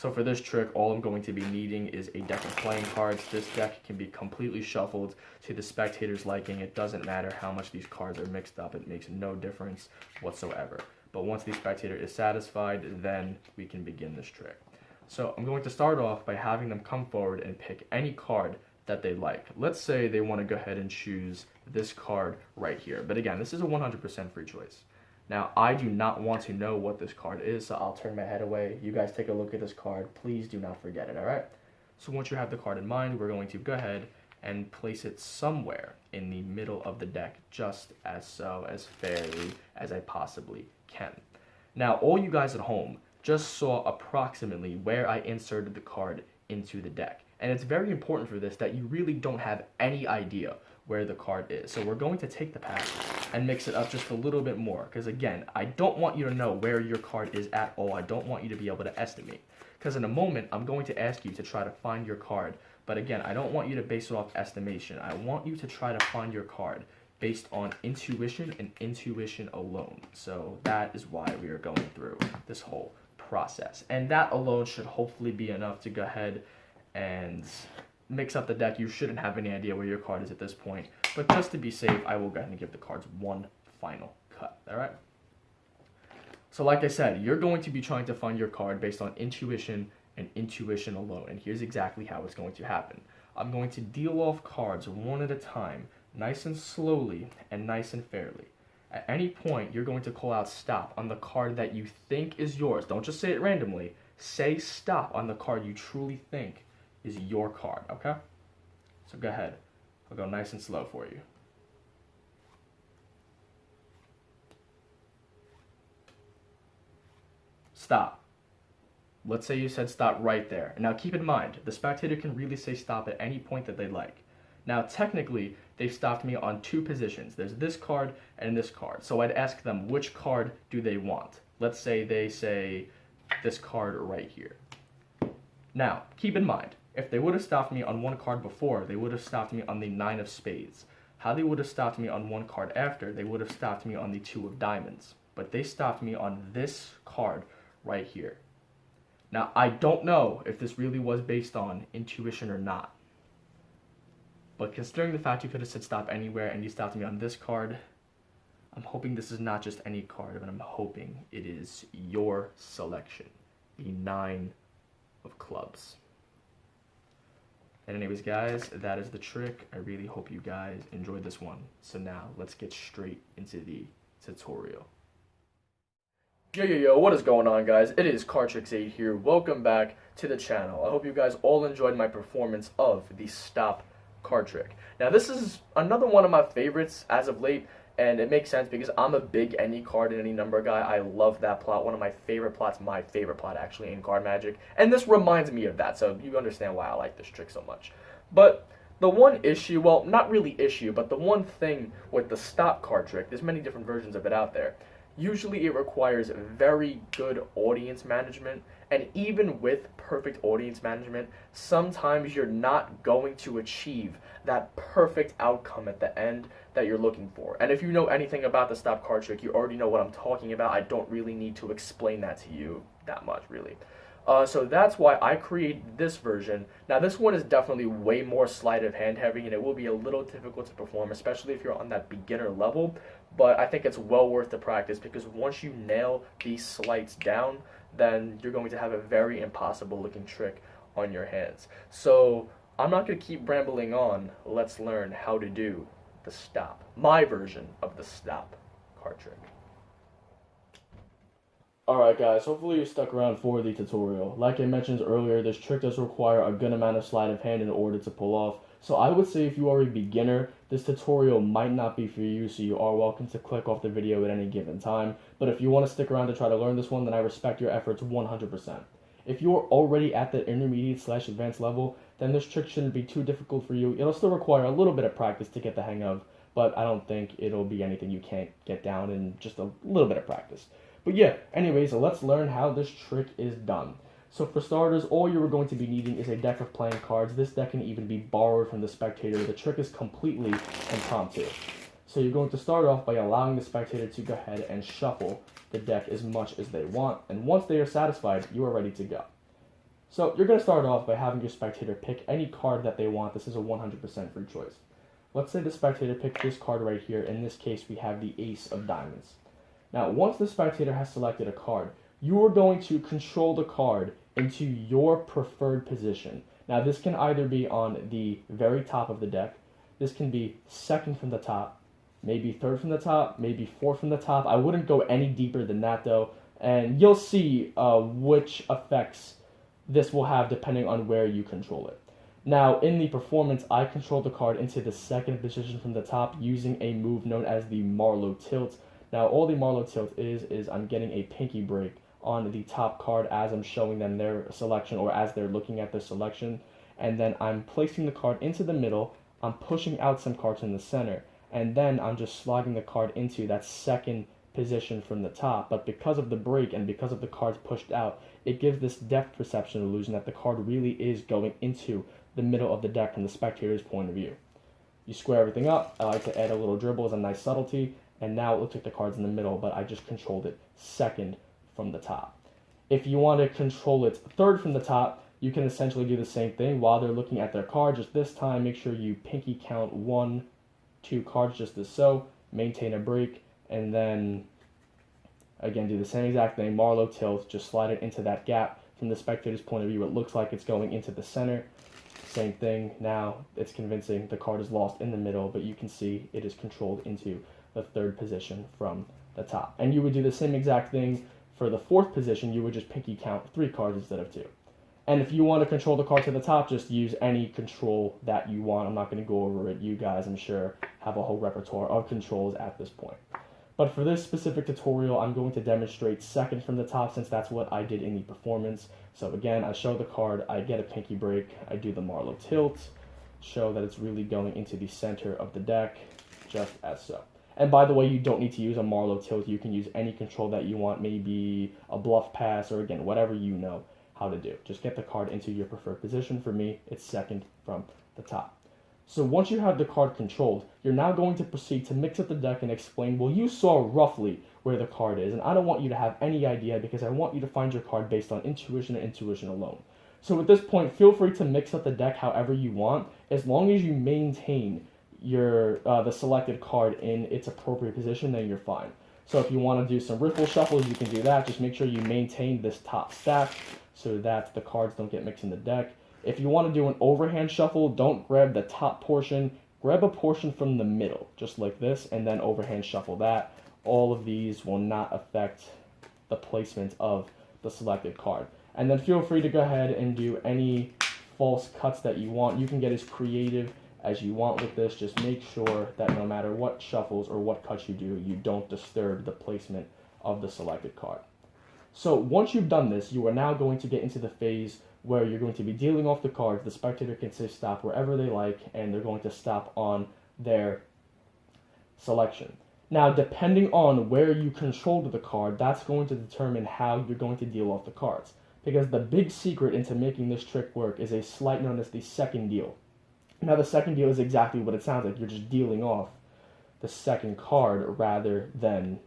So for this trick, all I'm going to be needing is a deck of playing cards. This deck can be completely shuffled to the spectator's liking. It doesn't matter how much these cards are mixed up. It makes no difference whatsoever. But once the spectator is satisfied, then we can begin this trick. So I'm going to start off by having them come forward and pick any card that they like. Let's say they want to go ahead and choose this card right here. But again, this is a 100% free choice. Now, I do not want to know what this card is, so I'll turn my head away. You guys take a look at this card. Please do not forget it, all right? So once you have the card in mind, we're going to go ahead and place it somewhere in the middle of the deck, just as fairly as I possibly can. Now, all you guys at home just saw approximately where I inserted the card into the deck. And it's very important for this that you really don't have any idea where the card is. So we're going to take the pack and mix it up just a little bit more. Because again, I don't want you to know where your card is at all. I don't want you to be able to estimate. Because in a moment, I'm going to ask you to try to find your card. But again, I don't want you to base it off estimation. I want you to try to find your card based on intuition and intuition alone. So that is why we are going through this whole process. And that alone should hopefully be enough to go ahead and mix up the deck. You shouldn't have any idea where your card is at this point. But just to be safe, I will go ahead and give the cards one final cut. All right? So like I said, you're going to be trying to find your card based on intuition and intuition alone. And here's exactly how it's going to happen. I'm going to deal off cards one at a time, nice and slowly and nice and fairly. At any point, you're going to call out stop on the card that you think is yours. Don't just say it randomly. Say stop on the card you truly think is your card, okay? So go ahead. I'll go nice and slow for you. Stop. Let's say you said stop right there. Now keep in mind, the spectator can really say stop at any point that they'd like. Now technically, they've stopped me on two positions. There's this card and this card. So I'd ask them which card do they want. Let's say they say this card right here. Now, keep in mind, if they would have stopped me on one card before, they would have stopped me on the 9 of spades. How they would have stopped me on one card after, they would have stopped me on the 2 of diamonds. But they stopped me on this card right here. Now, I don't know if this really was based on intuition or not. But considering the fact you could have said stop anywhere and you stopped me on this card, I'm hoping this is not just any card, but I'm hoping it is your selection. The 9 of clubs. And anyways, guys, that is the trick. I really hope you guys enjoyed this one. So now, let's get straight into the tutorial. Yo, what is going on, guys? It is Cardtrix 8 here. Welcome back to the channel. I hope you guys all enjoyed my performance of the stop card trick. Now, this is another one of my favorites as of late, and it makes sense because I'm a big any card and any number guy. I love that plot. One of my favorite plots, my favorite plot actually in card magic. And this reminds me of that, so you understand why I like this trick so much. But the one issue, well, not really issue, but the one thing with the stop card trick, there's many different versions of it out there. Usually it requires very good audience management, and even with perfect audience management, sometimes you're not going to achieve that perfect outcome at the end that you're looking for. And if you know anything about the stop card trick, you already know what I'm talking about. I don't really need to explain that to you that much, really. So that's why I created this version. Now this one is definitely way more sleight of hand heavy, and it will be a little difficult to perform, especially if you're on that beginner level, but I think it's well worth the practice because once you nail these sleights down, then you're going to have a very impossible looking trick on your hands. So I'm not going to keep rambling on. Let's learn how to do the stop, my version of the stop card trick. Alright guys, hopefully you stuck around for the tutorial. Like I mentioned earlier, this trick does require a good amount of sleight of hand in order to pull off. So I would say if you are a beginner, this tutorial might not be for you, so you are welcome to click off the video at any given time. But if you want to stick around to try to learn this one, then I respect your efforts 100%. If you are already at the intermediate/advanced level, then this trick shouldn't be too difficult for you. It'll still require a little bit of practice to get the hang of, but I don't think it'll be anything you can't get down in just a little bit of practice. But yeah, anyways, let's learn how this trick is done. So for starters, all you're going to be needing is a deck of playing cards. This deck can even be borrowed from the spectator. The trick is completely impromptu. So you're going to start off by allowing the spectator to go ahead and shuffle the deck as much as they want. And once they are satisfied, you are ready to go. So you're going to start off by having your spectator pick any card that they want. This is a 100% free choice. Let's say the spectator picked this card right here. In this case, we have the Ace of Diamonds. Now, once the spectator has selected a card, you are going to control the card into your preferred position. Now, this can either be on the very top of the deck. This can be second from the top, maybe third from the top, maybe fourth from the top. I wouldn't go any deeper than that, though. And you'll see which effects this will have depending on where you control it. Now, in the performance, I control the card into the second position from the top using a move known as the Marlowe Tilt. Now, all the Marlowe Tilt is I'm getting a pinky break on the top card as I'm showing them their selection or as they're looking at their selection. And then I'm placing the card into the middle, I'm pushing out some cards in the center, and then I'm just sliding the card into that second position from the top. But because of the break and because of the cards pushed out, it gives this depth perception illusion that the card really is going into the middle of the deck from the spectator's point of view. You square everything up. I like to add a little dribble as a nice subtlety, and now it looks like the card's in the middle, but I just controlled it second from the top. If you want to control it third from the top, you can essentially do the same thing while they're looking at their card. Just this time, make sure you pinky count 1, 2 cards just as so, maintain a break, and then again do the same exact thing, Marlowe Tilt, just slide it into that gap. From the spectator's point of view, it looks like it's going into the center. Same thing, now it's convincing, the card is lost in the middle, but you can see it is controlled into the third position from the top. And you would do the same exact thing for the fourth position. You would just pinky count 3 cards instead of 2. And if you want to control the card to the top, just use any control that you want. I'm not going to go over it. You guys, I'm sure, have a whole repertoire of controls at this point. But for this specific tutorial, I'm going to demonstrate second from the top since that's what I did in the performance. So again, I show the card, I get a pinky break, I do the Marlowe Tilt, show that it's really going into the center of the deck, just as so. And by the way, you don't need to use a Marlowe Tilt. You can use any control that you want, maybe a bluff pass, or again, whatever you know how to do. Just get the card into your preferred position. For me, it's second from the top. So once you have the card controlled, you're now going to proceed to mix up the deck and explain, well, you saw roughly where the card is, and I don't want you to have any idea because I want you to find your card based on intuition and intuition alone. So at this point, feel free to mix up the deck however you want, as long as you maintain your the selected card in its appropriate position, then you're fine. So if you want to do some Riffleshuffles, you can do that. Just make sure you maintain this top stack so that the cards don't get mixed in the deck. If you want to do an overhand shuffle, don't grab the top portion. Grab a portion from the middle, just like this, and then overhand shuffle that. All of these will not affect the placement of the selected card. And then feel free to go ahead and do any false cuts that you want. You can get as creative as you want with this. Just make sure that no matter what shuffles or what cuts you do, you don't disturb the placement of the selected card. So once you've done this, you are now going to get into the phase where you're going to be dealing off the cards. The spectator can say stop wherever they like, and they're going to stop on their selection. Now, depending on where you controlled the card, that's going to determine how you're going to deal off the cards. Because the big secret into making this trick work is a sleight known as the second deal. Now, the second deal is exactly what it sounds like. You're just dealing off the second card rather than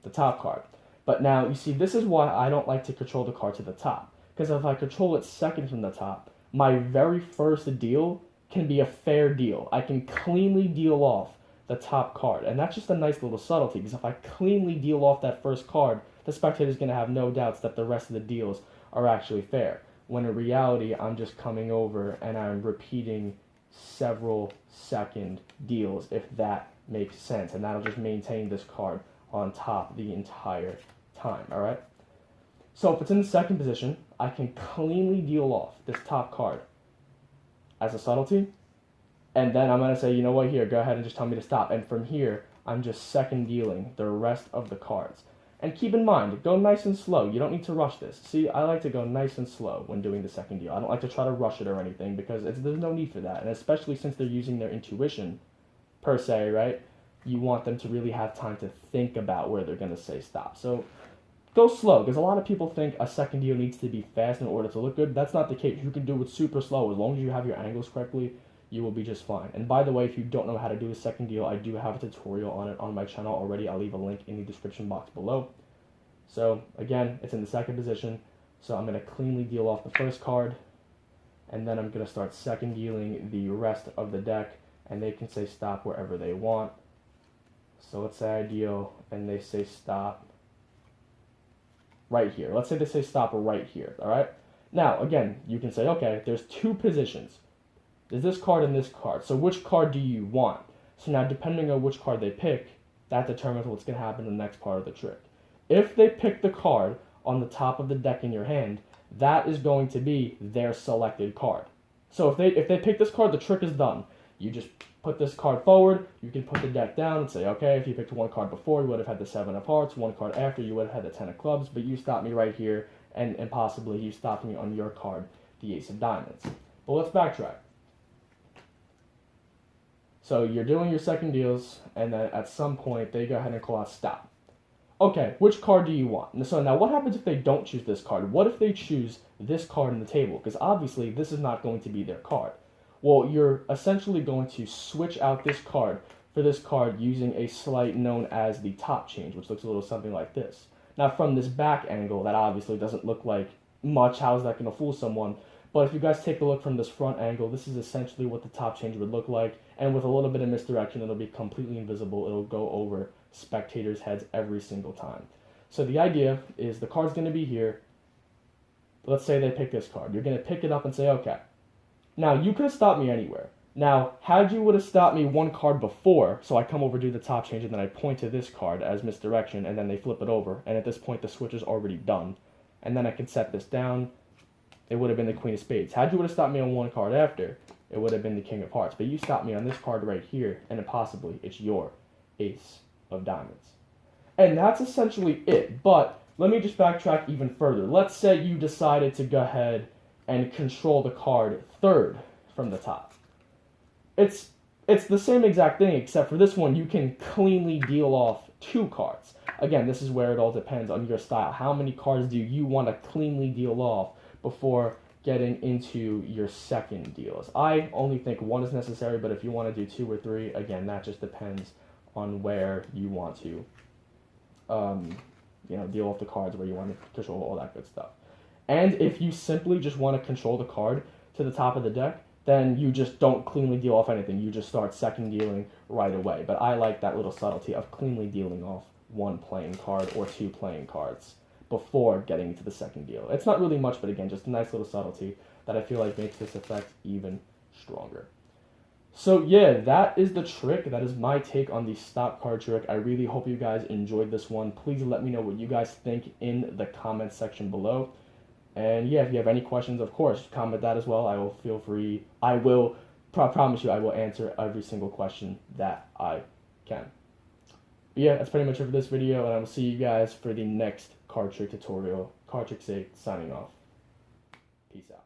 the top card. But now, you see, this is why I don't like to control the card to the top. Because if I control it second from the top, my very first deal can be a fair deal. I can cleanly deal off the top card. And that's just a nice little subtlety, because if I cleanly deal off that first card, the spectator is going to have no doubts that the rest of the deals are actually fair. When in reality, I'm just coming over and I'm repeating several second deals, if that makes sense. And that'll just maintain this card on top the entire time, all right? So if it's in the second position, I can cleanly deal off this top card as a subtlety, and then I'm going to say, you know what, here, go ahead and just tell me to stop. And from here, I'm just second dealing the rest of the cards. And keep in mind, go nice and slow. You don't need to rush this. See, I like to go nice and slow when doing the second deal. I don't like to try to rush it or anything because there's no need for that. And especially since they're using their intuition, per se, right? You want them to really have time to think about where they're going to say stop. So go slow, because a lot of people think a second deal needs to be fast in order to look good. That's not the case. You can do it super slow. As long as you have your angles correctly, you will be just fine. And by the way, if you don't know how to do a second deal, I do have a tutorial on it on my channel already. I'll leave a link in the description box below. So again, it's in the second position. So I'm going to cleanly deal off the first card, and then I'm going to start second dealing the rest of the deck, and they can say stop wherever they want. So let's say I deal, and they say stop right here. Let's say they say stop right here, all right? Now, again, you can say, okay, there's two positions. There's this card and this card. So which card do you want? So now, depending on which card they pick, that determines what's going to happen in the next part of the trick. If they pick the card on the top of the deck in your hand, that is going to be their selected card. So if they pick this card, the trick is done. You just put this card forward, you can put the deck down and say, okay, if you picked one card before, you would have had the 7 of hearts, one card after, you would have had the 10 of clubs, but you stopped me right here, and possibly you stopped me on your card, the ace of diamonds. But let's backtrack. So you're doing your second deals, and then at some point, they go ahead and call out stop. Okay, which card do you want? So now what happens if they don't choose this card? What if they choose this card in the table? Because obviously, this is not going to be their card. Well, you're essentially going to switch out this card for this card using a sleight known as the top change, which looks a little something like this. Now, from this back angle, that obviously doesn't look like much. How is that going to fool someone? But if you guys take a look from this front angle, this is essentially what the top change would look like. And with a little bit of misdirection, it'll be completely invisible. It'll go over spectators' heads every single time. So the idea is the card's going to be here. Let's say they pick this card. You're going to pick it up and say, okay. Now, you could have stopped me anywhere. Now, had you would have stopped me one card before, so I come over, do the top change, and then I point to this card as misdirection, and then they flip it over. And at this point, the switch is already done. And then I can set this down. It would have been the Queen of Spades. Had you would have stopped me on one card after, it would have been the King of Hearts. But you stopped me on this card right here, and then possibly it's your Ace of Diamonds. And that's essentially it. But let me just backtrack even further. Let's say you decided to go ahead and control the card third from the top. It's the same exact thing, except for this one, you can cleanly deal off 2 cards. Again, this is where it all depends on your style. How many cards do you want to cleanly deal off before getting into your second deals? I only think 1 is necessary, but if you want to do 2 or 3, again, that just depends on where you want to, deal off the cards, where you want to control all that good stuff. And if you simply just want to control the card to the top of the deck, then you just don't cleanly deal off anything. You just start second dealing right away. But I like that little subtlety of cleanly dealing off 1 playing card or 2 playing cards before getting into the second deal. It's not really much, but again, just a nice little subtlety that I feel like makes this effect even stronger. So yeah, that is the trick. That is my take on the stop card trick. I really hope you guys enjoyed this one. Please let me know what you guys think in the comments section below. And yeah, if you have any questions, of course, comment that as well. I will feel free. I will promise you I will answer every single question that I can. But yeah, that's pretty much it for this video, and I will see you guys for the next card trick tutorial. Cardtrix 8 signing off. Peace out.